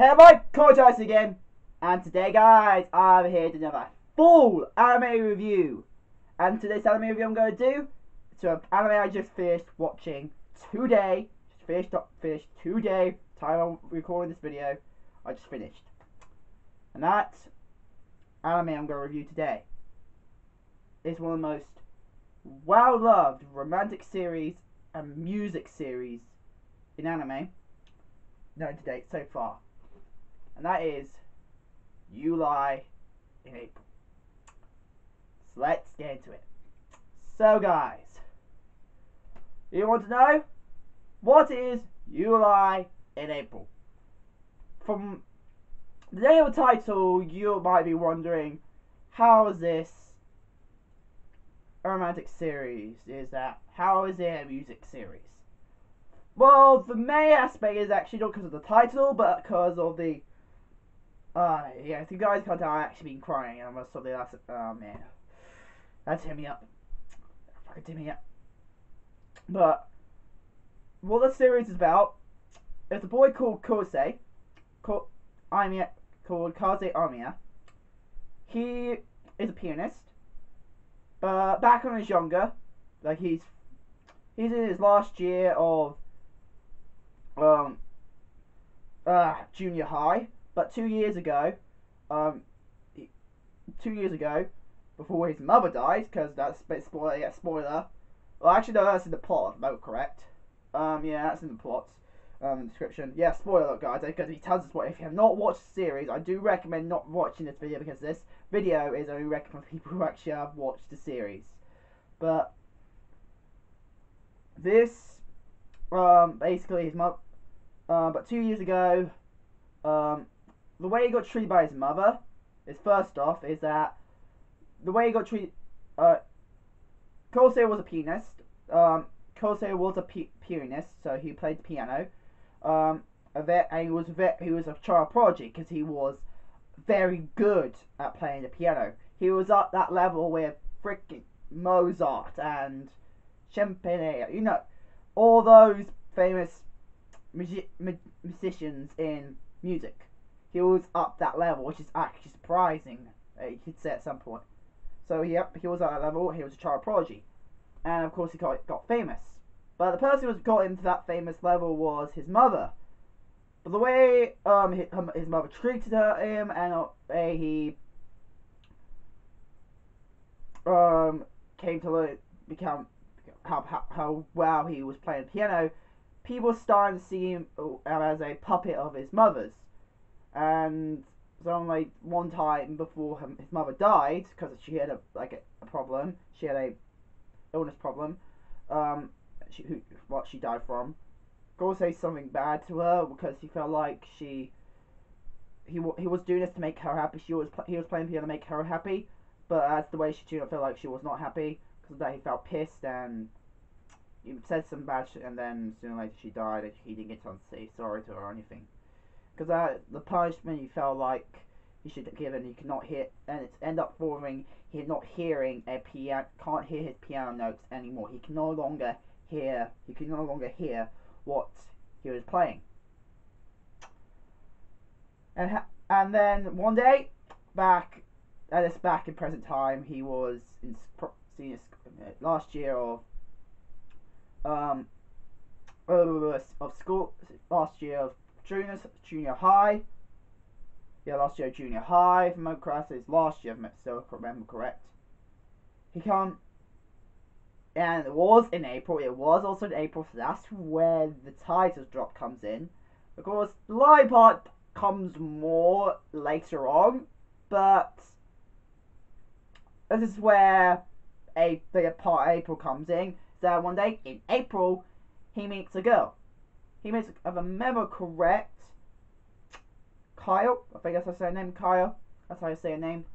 Hello, Cordice again, and today, guys, I'm here to do another full anime review. And today's anime review I'm going to do to an anime I just finished watching today. Finished today. Time I'm recording this video, I just finished. And that anime I'm going to review today is one of the most well-loved romantic series and music series in anime known to date so far. And that is You Lie in April. So let's get into it. So guys, you want to know what is You Lie in April? From the name of the title, you might be wondering, how is this a romantic series? How is it a music series? Well, the main aspect is actually not because of the title, but because of the yeah, if you guys can't tell, I've actually been crying, and I'm something that's, oh man, that's hit me up. Fucking hit me up. But what the series is about is a boy called Kaze Amiya. He is a pianist, but back when he was younger, like he's in his last year of junior high. But 2 years ago, before his mother died, because that's a bit spoiler. Yeah, spoiler. Well, actually, no, that's in the plot. If I'm correct. Yeah, that's in the plot. Description. Yeah, spoiler, guys. Because he tells us what. If you have not watched the series, I do recommend not watching this video, because this video is only recommended for people who actually have watched the series. But this, basically, his mother. But 2 years ago, the way he got treated by his mother is, first off, is that the way he got treated. Kosei was a pianist. So he played the piano. And he was a child prodigy, because he was very good at playing the piano. He was at that level with freaking Mozart and Champagne, you know, all those famous musicians in music. He was up that level, which is actually surprising, you could say at some point. So he was at that level. He was a child prodigy, and of course he got famous. But the person who got him to that famous level was his mother. But the way his mother treated him, and he came to become how well he was playing piano, people started to see him as a puppet of his mother's. And so, like, one time before his mother died, because she had a problem, she had a illness problem, what she died from. Go say something bad to her, because he felt like he was doing this to make her happy. He was playing piano to make her happy, but as the way she treated her, felt like she was not happy, because of that he felt pissed, and he said some bad shit, and then sooner or later she died, and he didn't get to say sorry to her or anything. Because the punishment he felt like he should have given, he could not hear, and it ended up forming him not hearing can't hear his piano notes anymore. He can no longer hear what he was playing. And then one day, back in present time, he was in last year of school, last year of junior high. Yeah, last year of junior high. If I'm correct, it's last year, if I still remember correct. And it was in April. It was also in April, so that's where the titles drop comes in. Of course, the lie part comes more later on, but this is where the part April comes in. So one day in April, he meets a girl. He meets, if I remember correct, Kyle. I think that's how I say her name, Kyle. That's how I say her name.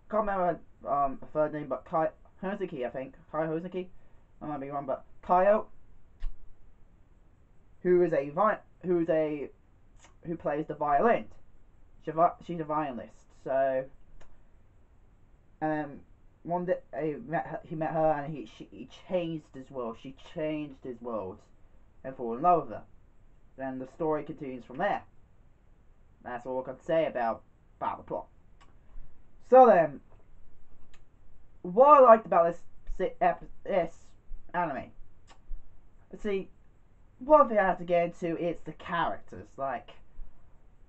Can't remember her third name, but Kyle Hozuki, I think. Kyle Hozuki. I might be wrong, but Kyle, who plays the violin. She's a violinist. So, one day he met her, and he changed his world. She changed his world and fall in love with her. Then the story continues from there. That's all I can say about the plot. So then, what I liked about this anime, see, one thing I have to get into is the characters. Like,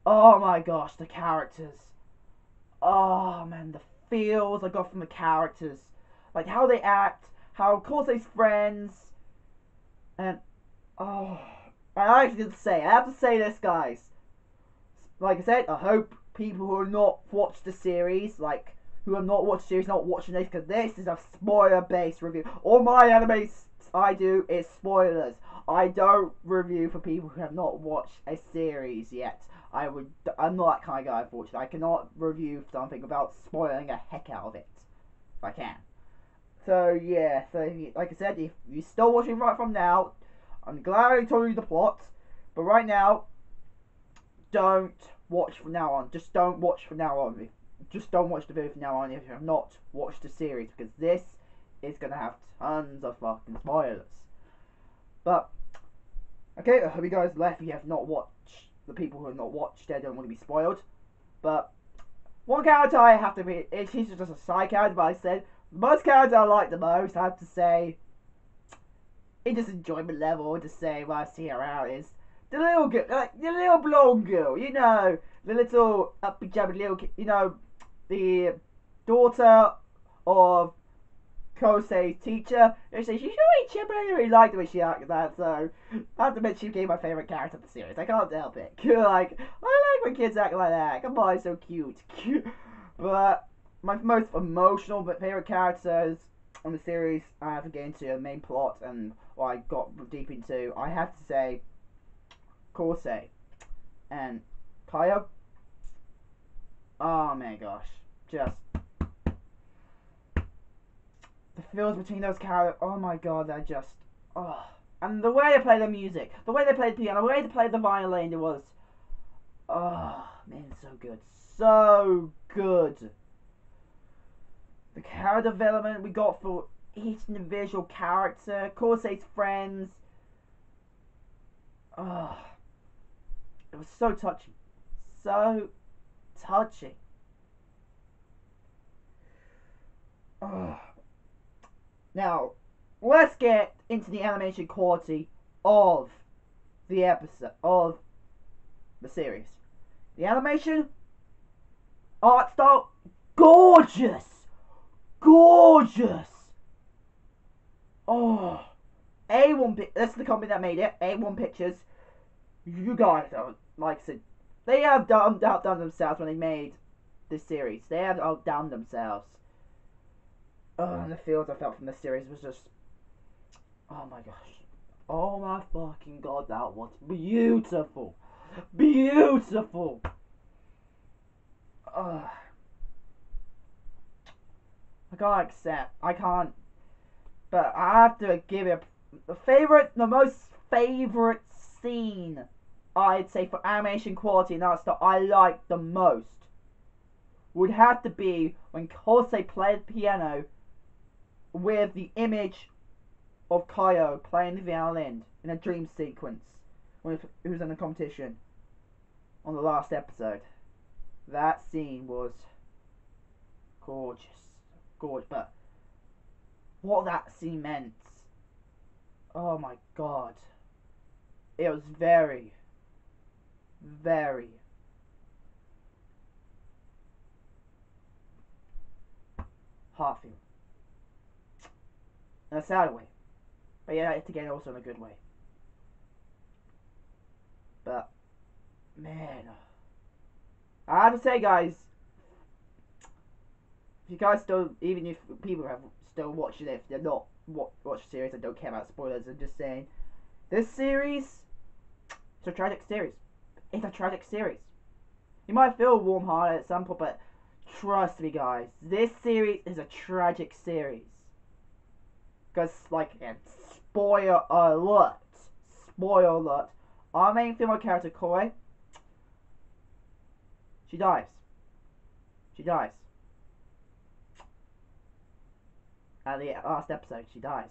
oh my gosh, the characters. Oh man, the feels I got from the characters, like how they act, how of course they're friends, and oh, I have to say this, guys. Like I said, I hope people who have not watched the series, not watching this, because this is a spoiler-based review. All my animes I do is spoilers. I don't review for people who have not watched a series yet. I'm not that kind of guy, unfortunately. I cannot review something without spoiling the heck out of it, if I can. So yeah, like I said, if you're still watching right from now, I'm glad I told you the plot, but right now, don't watch from now on. Just don't watch from now on. Just don't watch the video from now on if you have not watched the series, because this is gonna have tons of fucking spoilers. But okay, I hope you guys left. If you have not watched, the people who have not watched, they don't want to be spoiled. But one character I have to be, he's just a side character, but I said most character I like the most, I have to say, in just enjoyment level, to say what I see around is the little girl, like the little blonde girl, you know, the little uppy jubbly little, you know, the daughter of Kosei's teacher. She's really chip, but I really like the way she acted that, so I have to admit she became my favourite character of the series. I can't help it. Like, I like when kids act like that. Come on, it's so cute. But my most emotional but favourite characters on the series, I have to get into the main plot and what I got deep into. I have to say Kosei and Kaio. Oh my gosh, just the feels between those characters. Oh my god, they're just and the way they play the music, the way they played the piano, the way they played the violin, it was man, so good, so good. The character development we got for each individual character, Kosei's friends. It was so touching. So touching. Now, let's get into the animation quality of the episode, of the series. The animation, art style, gorgeous! Gorgeous! Oh, A1, that's the company that made it, A1 Pictures. You guys are, like I said, they have outdone themselves when they made this series. They have outdone themselves. And the feels I felt from this series was just, oh my gosh. Oh my fucking god, that was beautiful. Beautiful. I can't accept, but I have to give it the most favorite scene, I'd say, for animation quality and art style I like the most would have to be when Kosei played the piano with the image of Kaio playing the violin in a dream sequence when he was in a competition on the last episode. That scene was gorgeous. Gorgeous, but what that scene meant, oh my god, it was very, very heartfelt. In a sad way. But yeah, it's again also in a good way. But, man, I have to say, guys, if you guys still, even if people have still watching it, if they're not watch the series and don't care about spoilers, I'm just saying, this series, it's a tragic series. It's a tragic series. You might feel warm-hearted at some point, but trust me, guys, this series is a tragic series. Because, like, again, spoiler alert. Spoiler alert. Our main female character, Koi, she dies. She dies. At the last episode, she dies.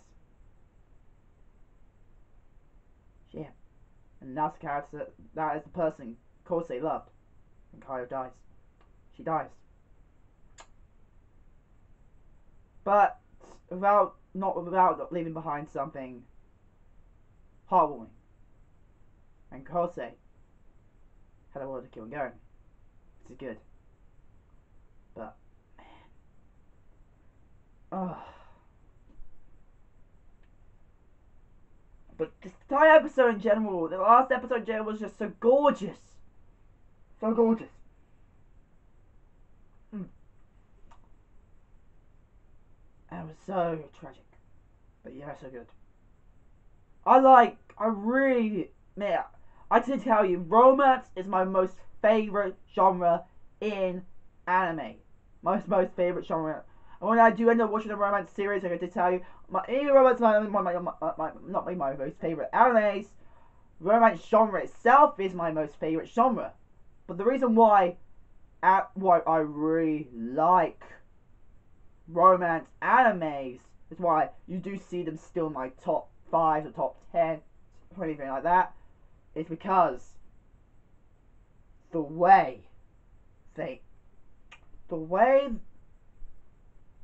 Yeah. And that's the character, that is the person Kosei loved. and Kaio dies. She dies. But without leaving behind something heartwarming. And Kosei had a lot to kill and going. This is good. But man. But this entire episode in general, the last episode in general was just so gorgeous. So gorgeous. And it was so tragic. But yeah, so good. I can tell you, romance is my most favourite genre in anime. Most favourite genre. And when I do end up watching a romance series, I can tell you, not my most favourite animes. Romance genre itself is my most favourite genre. But the reason why I really like romance animes is why you do see them still in my top 5 or top 10 or anything like that, is because the way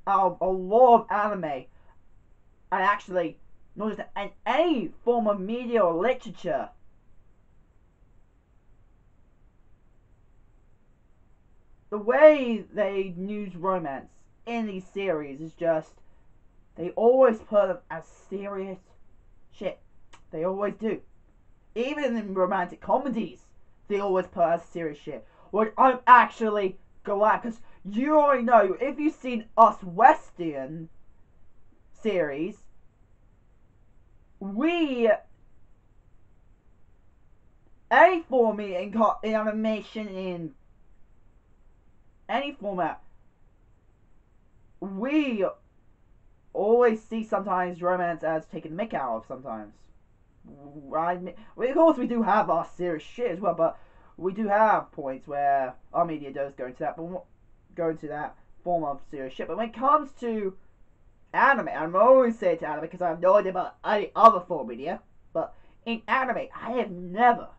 a lot of anime, and actually not just in any form of media or literature, the way they use romance in these series is just, they always put them as serious shit. They always do. Even in romantic comedies, they always put as serious shit. Which I'm actually glad, because you already know, if you've seen us Western series, any form in animation, in any format, we always see sometimes romance as taken the mick out of sometimes. Of course, we do have our serious shit as well, but we do have points where our media does go into that form of serious shit. But when it comes to anime, I'm always saying to anime because I have no idea about any other form of media, but in anime, I have never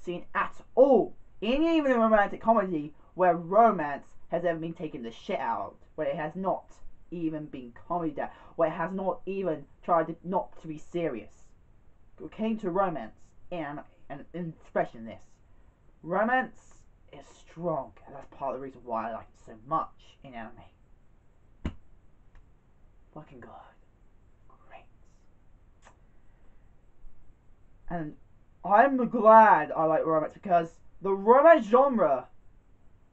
seen at all, even in romantic comedy, where romance has ever been taken the shit out, where it has not even been comedy, where it has not even tried not to be serious. It came to romance, and especially in this, romance is strong, and that's part of the reason why I like it so much in anime. Fucking god, great. And I'm glad I like romance, because the romance genre,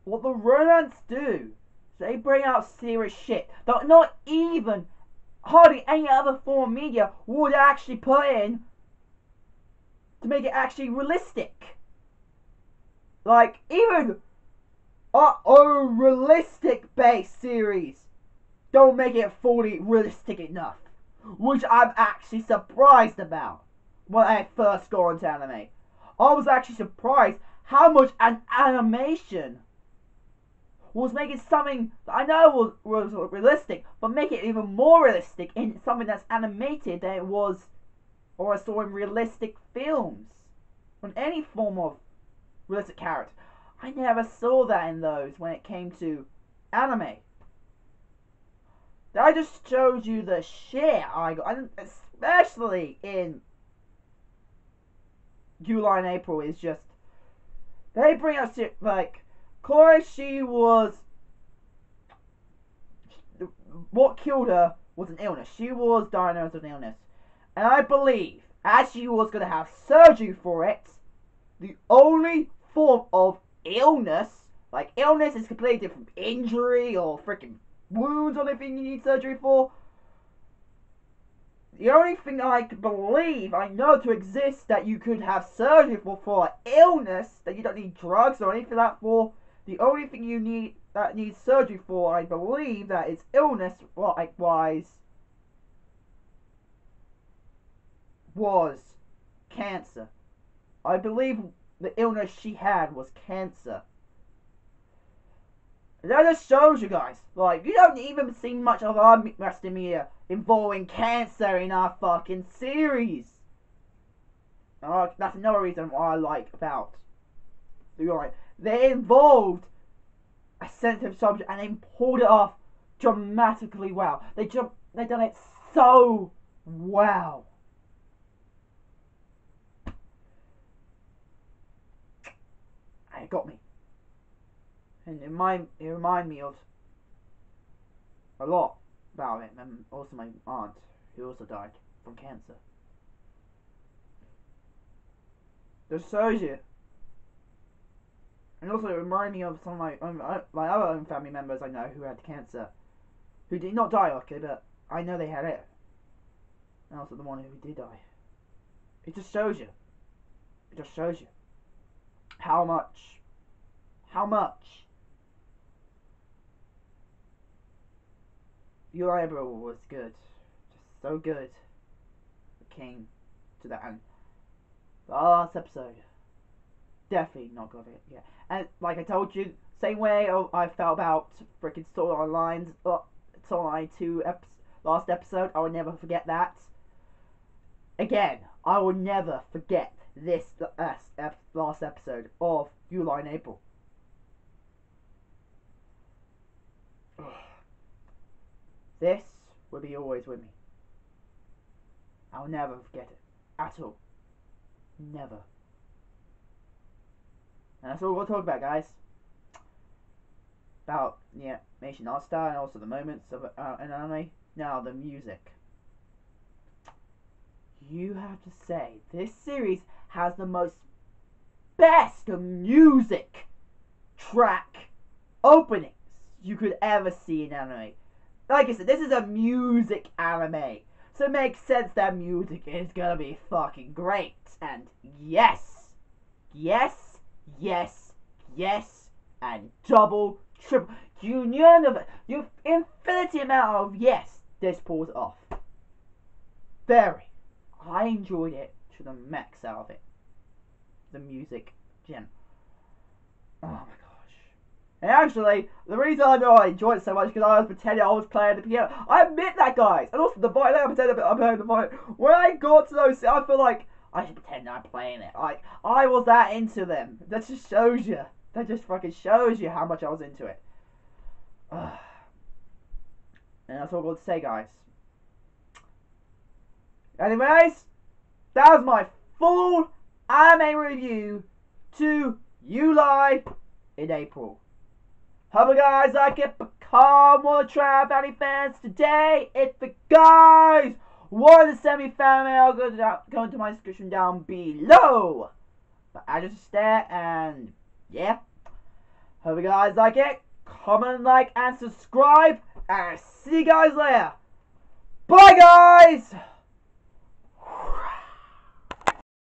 what the romance do, they bring out serious shit that not even hardly any other form of media would actually put in to make it actually realistic. Like, even our own realistic based series don't make it fully realistic enough, which I'm actually surprised about when I first got into anime. I was actually surprised how much an animation was making something that I know was realistic, but make it even more realistic in something that's animated than it was, or I saw in realistic films, on any form of realistic character. I never saw that in those when it came to anime. That just shows you the shit I got, and especially in July and April, is just, they bring out shit like, Chloe, what killed her was an illness. She was diagnosed with an illness. And I believe, as she was going to have surgery for it, the only form of illness, like illness is completely different from injury or freaking wounds or anything you need surgery for. The only thing I could believe I know to exist that you could have surgery for illness, that you don't need drugs or anything like that for, the only thing you need that needs surgery for, I believe, that is illness wise, was cancer. I believe the illness she had was cancer. That just shows you guys, like, you don't even see much of our Western media involving cancer in our fucking series. That's another reason why I like about They involved a sensitive subject and they pulled it off dramatically well. They done it so well. And it got me. And it reminded me of a lot about it, and also my aunt, who also died from cancer. Just shows you. And also it reminded me of some of my other own family members I know who had cancer, who did not die, okay, but I know they had it. And also the one who did die. It just shows you. It just shows you how much your eyebrow was good. Just so good. It came to that end. The last episode. Definitely not got it, yeah. And like I told you, same way I felt about freaking Sword Online 2 last episode, I will never forget that. Again, I will never forget this last episode of July and April. This will be always with me. I'll never forget it. At all. Never. And that's all we're going to talk about, guys. About, yeah, Nation Art Style and also the moments of an anime. Now, the music. You have to say, this series has the most best music track openings you could ever see in anime. Like I said, this is a music anime, so it makes sense that music is gonna be fucking great. And yes, yes, yes, yes, and double, triple, union of you infinity amount of yes. This pulls it off. Very. I enjoyed it to the max out of it. The music, gen. Oh my gosh. And actually, the reason I know I enjoyed it so much is because I was pretending I was playing the piano. I admit that, guys. And also the violin, I pretended I'm playing the violin. When I got to those, I feel like I should pretend I'm playing it. Like, I was that into them. That just shows you. That just fucking shows you how much I was into it. And that's all I've got to say, guys. Anyways, that was my full anime review to July in April. Hope you guys like it. Become one of the Trap Anime fans today. If you guys want to send me fan mail, go into my description down below. But I just stare and yeah. Hope you guys like it. Comment, like, and subscribe. And see you guys later. Bye, guys.